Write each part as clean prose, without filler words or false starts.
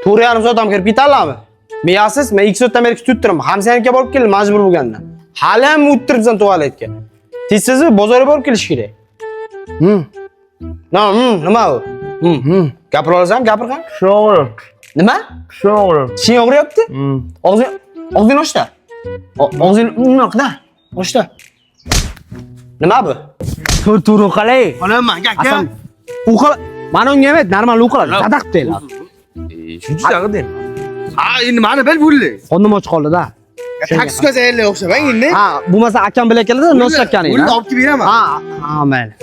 To'g'ri yarim soatdan kirib ketadilarmi? Miyasiz, men 2 soatdan beri kutib turaman. Hamsaniki borib keldim, majbur bo'lgandan. Hali ham o'tiribsan tualetga. Tezsiz bozorga borib kelish kerak. Nima u? Gapira olasan, gapir qani? Sho'g'rim. Nima? Sho'g'rim. Tishing og'riyapti? Og'zingni ochda. Og'zingni unoqda. Ochda. Nima bu? Tur qalay. Olaman, gaka. Uqal. Mana unga emas, normal uqaladi. Zadaq deylar. Shuncha qildim. Ha, endi mani bil bo'ldi. Qonim och qoldi-da. Taksiga zaylay o'xshabang endi. Ha, bo'lmasa akam bilan keladi, nosakkaning. Uni olib kelib beraman. Ha, mayli.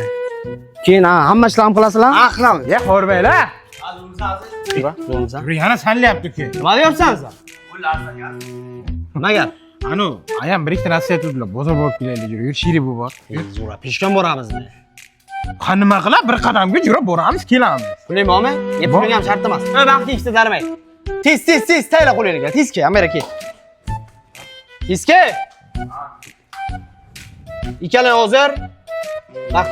Keyin hamma ishlarni qilasizlar? Ha, qilamiz. Ya xo'rbaylar. Yana sanlayapti-ku. Nima deyapsan sen? Nima gap? Anu, ayam bir ikkita nasihat qildilar. Bozor borib kelaylik, yur, shiri bu bor. Zo'ra, peshkon boramiz. Qanima qilib bir qadamga yurib boramiz, kelamiz. Puling bormi? Puling ham shart emas. Vaqt ikkita darmay. Tez, tayla qo'lingga. Tezki, Amira kel. Tezki. Ikkalang hozir. Baq.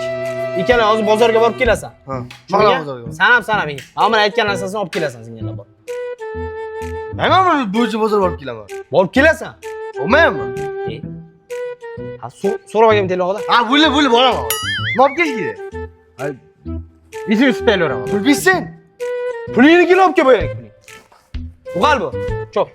Ikkalang hozir bozorga borib kelasan. Ha. Mana bozorga. Sanab. Mana aytgan narsasini olib kelasan senga bor. Mana bo'yicha bozor borib kelaman. Borib kelasan. Olmayapmi? Ha, so'rab olgin telefonda. Ha, bo'ldi, boraman. Nima olib kelish kerak? Bizni istaylaveramiz. Pul bitsin. Pulingni kelib olib kel bo'yang. Uqal bu. Cho'p.